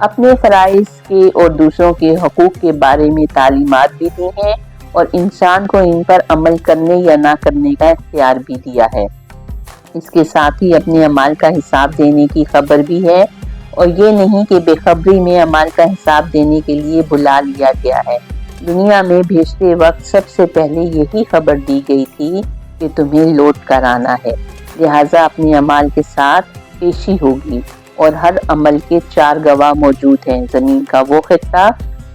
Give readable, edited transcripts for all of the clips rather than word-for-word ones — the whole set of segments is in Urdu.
اپنے فرائض کے اور دوسروں کے حقوق کے بارے میں تعلیمات بھی دی ہیں اور انسان کو ان پر عمل کرنے یا نہ کرنے کا اختیار بھی دیا ہے۔ اس کے ساتھ ہی اپنے اعمال کا حساب دینے کی خبر بھی ہے، اور یہ نہیں کہ بے خبری میں اعمال کا حساب دینے کے لیے بلا لیا گیا ہے۔ دنیا میں بھیجتے وقت سب سے پہلے یہی خبر دی گئی تھی کہ تمہیں لوٹ کر آنا ہے، لہٰذا اپنے اعمال کے ساتھ پیشی ہوگی، اور ہر عمل کے 4 گواہ موجود ہیں۔ زمین کا وہ خطہ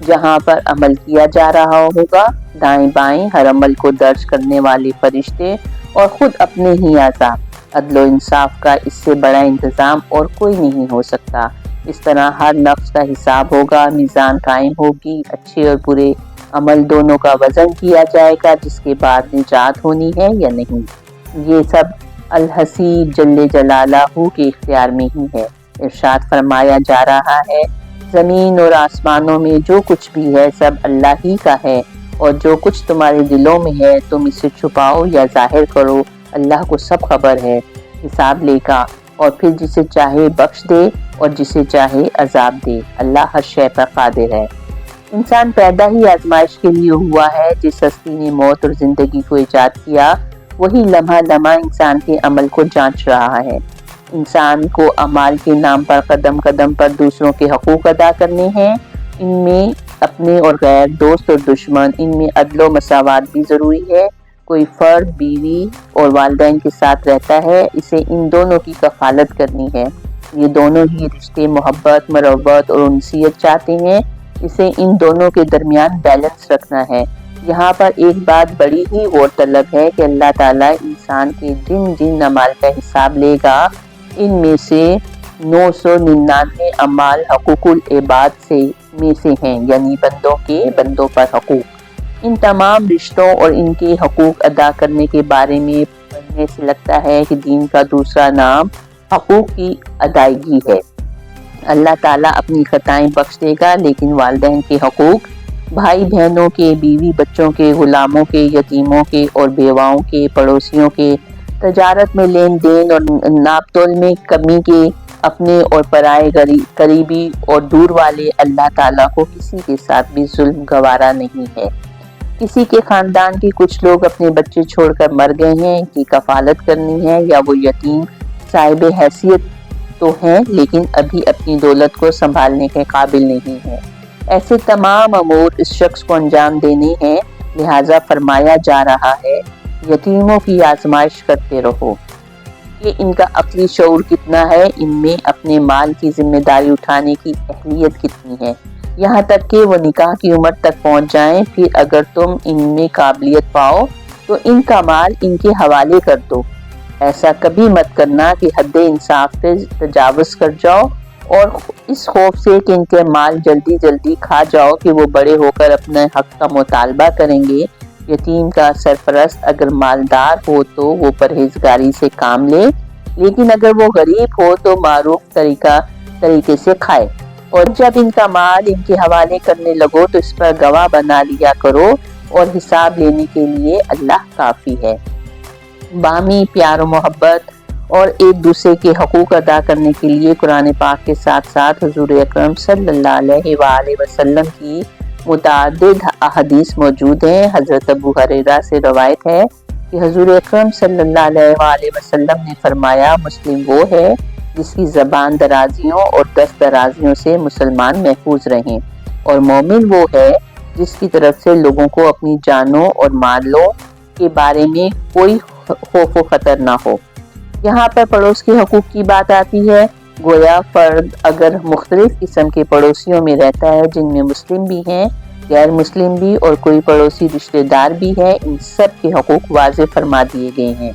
جہاں پر عمل کیا جا رہا ہوگا، دائیں بائیں ہر عمل کو درج کرنے والے فرشتے، اور خود اپنے ہی اعضاء۔ عدل و انصاف کا اس سے بڑا انتظام اور کوئی نہیں ہو سکتا۔ اس طرح ہر نفس کا حساب ہوگا، میزان قائم ہوگی، اچھے اور برے عمل دونوں کا وزن کیا جائے گا، جس کے بعد نجات ہونی ہے یا نہیں۔ یہ سب الحسیب جل جلالہ کے اختیار میں ہی ہے۔ ارشاد فرمایا جا رہا ہے، زمین اور آسمانوں میں جو کچھ بھی ہے سب اللہ ہی کا ہے، اور جو کچھ تمہارے دلوں میں ہے تم اسے چھپاؤ یا ظاہر کرو، اللہ کو سب خبر ہے۔ حساب لے گا اور پھر جسے چاہے بخش دے اور جسے چاہے عذاب دے۔ اللہ ہر شے پر قادر ہے۔ انسان پیدا ہی آزمائش کے لیے ہوا ہے۔ جس ہستی نے موت اور زندگی کو ایجاد کیا، وہی لمحہ لمحہ انسان کے عمل کو جانچ رہا ہے۔ انسان کو اعمال کے نام پر قدم قدم پر دوسروں کے حقوق ادا کرنے ہیں۔ ان میں اپنے اور غیر، دوست اور دشمن، ان میں عدل و مساوات بھی ضروری ہے۔ کوئی فرد بیوی اور والدین کے ساتھ رہتا ہے، اسے ان دونوں کی کفالت کرنی ہے۔ یہ دونوں ہی رشتے محبت، مروت اور انسیت چاہتے ہیں، اسے ان دونوں کے درمیان بیلنس رکھنا ہے۔ یہاں پر ایک بات بڑی ہی غور طلب ہے کہ اللہ تعالیٰ انسان کے جن جن اعمال کا حساب لے گا، ان میں سے 999 اعمال حقوق العباد میں سے ہیں، یعنی بندوں پر حقوق۔ ان تمام رشتوں اور ان کے حقوق ادا کرنے کے بارے میں پڑھنے سے لگتا ہے کہ دین کا دوسرا نام حقوق کی ادائیگی ہے۔ اللہ تعالیٰ اپنی خطائیں بخش دے گا، لیکن والدین کے حقوق، بھائی بہنوں کے، بیوی بچوں کے، غلاموں کے، یتیموں کے اور بیواؤں کے، پڑوسیوں کے، تجارت میں لین دین اور ناپ تول میں کمی کے، اپنے اور پرائے قریبی اور دور والے، اللہ تعالیٰ کو کسی کے ساتھ بھی ظلم گوارا نہیں ہے۔ کسی کے خاندان کے کچھ لوگ اپنے بچے چھوڑ کر مر گئے ہیں، ان کی کفالت کرنی ہے، یا وہ یتیم صاحب حیثیت تو ہیں لیکن ابھی اپنی دولت کو سنبھالنے کے قابل نہیں ہیں۔ ایسے تمام امور اس شخص کو انجام دینے ہیں، لہٰذا فرمایا جا رہا ہے، یتیموں کی آزمائش کرتے رہو۔ کہ ان کا عقلی شعور کتنا ہے، ان میں اپنے مال کی ذمہ داری اٹھانے کی اہلیت کتنی ہے، یہاں تک کہ وہ نکاح کی عمر تک پہنچ جائیں۔ پھر اگر تم ان میں قابلیت پاؤ تو ان کا مال ان کے حوالے کر دو۔ ایسا کبھی مت کرنا کہ حد انصاف سے تجاوز کر جاؤ، اور اس خوف سے کہ ان کے مال جلدی جلدی کھا جاؤ کہ وہ بڑے ہو کر اپنے حق کا مطالبہ کریں گے۔ یتیم کا سرپرست اگر مالدار ہو تو وہ پرہیزگاری سے کام لے، لیکن اگر وہ غریب ہو تو معروف طریقے سے کھائے، اور جب ان کا مال ان کے حوالے کرنے لگو تو اس پر گواہ بنا لیا کرو، اور حساب لینے کے لیے اللہ کافی ہے۔ باہمی پیار و محبت اور ایک دوسرے کے حقوق ادا کرنے کے لیے قرآن پاک کے ساتھ ساتھ حضور اکرم صلی اللہ علیہ وآلہ وسلم کی متعدد احادیث موجود ہیں۔ حضرت ابو ہریرہ سے روایت ہے کہ حضور اکرم صلی اللہ علیہ وآلہ وسلم نے فرمایا، مسلم وہ ہے جس کی زبان درازیوں اور دست درازیوں سے مسلمان محفوظ رہیں، اور مومن وہ ہے جس کی طرف سے لوگوں کو اپنی جانوں اور مالوں کے بارے میں کوئی خوف و خطر نہ ہو۔ یہاں پر پڑوس کے حقوق کی بات آتی ہے۔ گویا فرد اگر مختلف قسم کے پڑوسیوں میں رہتا ہے، جن میں مسلم بھی ہیں، غیر مسلم بھی، اور کوئی پڑوسی رشتہ دار بھی ہے، ان سب کے حقوق واضح فرما دیے گئے ہیں۔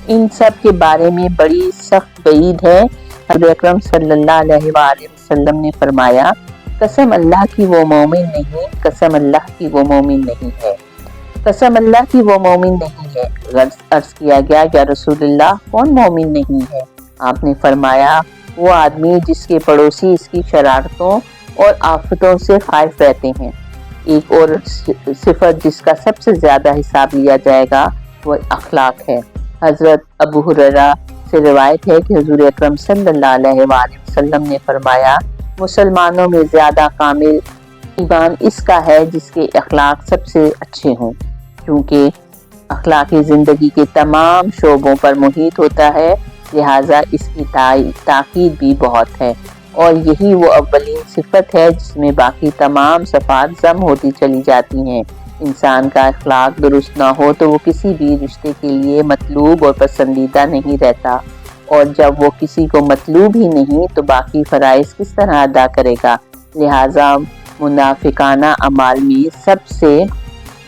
ان سب کے بارے میں بڑی سخت وعید ہے۔ حضرت اکرم صلی اللہ علیہ وآلہ وسلم نے فرمایا، قسم اللہ کی وہ مومن نہیں، قسم اللہ کی وہ مومن نہیں ہے، قسم اللہ کی وہ مومن نہیں ہے۔ عرض کیا گیا، یا رسول اللہ کون مومن نہیں ہے؟ آپ نے فرمایا، وہ آدمی جس کے پڑوسی اس کی شرارتوں اور آفتوں سے خائف رہتے ہیں۔ ایک اور صفت جس کا سب سے زیادہ حساب لیا جائے گا وہ اخلاق ہے۔ حضرت ابو ہریرہ سے روایت ہے کہ حضور اکرم صلی اللہ علیہ وآلہ وسلم نے فرمایا، مسلمانوں میں زیادہ کامل ایمان اس کا ہے جس کے اخلاق سب سے اچھے ہوں، کیونکہ اخلاقی زندگی کے تمام شعبوں پر محیط ہوتا ہے، لہٰذا اس کی تاکید بھی بہت ہے، اور یہی وہ اولین صفت ہے جس میں باقی تمام صفات ضم ہوتی چلی جاتی ہیں۔ انسان کا اخلاق درست نہ ہو تو وہ کسی بھی رشتے کے لیے مطلوب اور پسندیدہ نہیں رہتا، اور جب وہ کسی کو مطلوب ہی نہیں تو باقی فرائض کس طرح ادا کرے گا؟ لہٰذا منافقانہ اعمال میں سب سے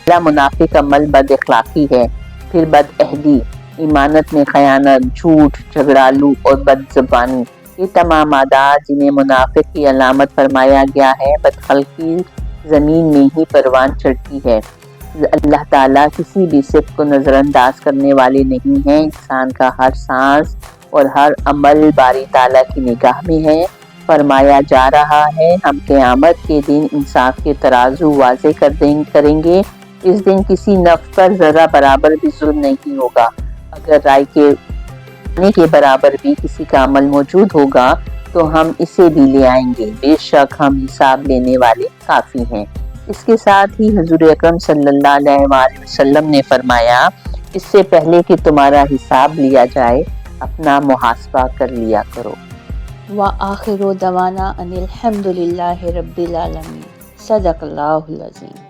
پہلا منافق عمل بد اخلاقی ہے، پھر بد عہدی، ایمانت میں خیانت، جھوٹ، جھگڑالو اور بد زبانی۔ یہ تمام عادات جنہیں منافق کی علامت فرمایا گیا ہے، بدخلقی زمین میں ہی پروان چڑھتی ہے۔ اللہ تعالیٰ کسی بھی صفت کو نظر انداز کرنے والے نہیں ہیں۔ انسان کا ہر سانس اور ہر عمل باری تعالیٰ کی نگاہ میں ہے۔ فرمایا جا رہا ہے، ہم قیامت کے دن انصاف کے ترازو واضح کریں گے۔ اس دن کسی نفس پر ذرہ برابر بھی ظلم نہیں ہوگا۔ اگر رائے کے برابر بھی کسی کا عمل موجود ہوگا تو ہم اسے بھی لے آئیں گے، بے شک ہم حساب لینے والے کافی ہیں۔ اس کے ساتھ ہی حضور اکرم صلی اللہ علیہ وآلہ وسلم نے فرمایا، اس سے پہلے کہ تمہارا حساب لیا جائے اپنا محاسبہ کر لیا کرو۔ وآخر دعوانا ان الحمد للہ رب العالمین۔ صدق اللہ العظیم۔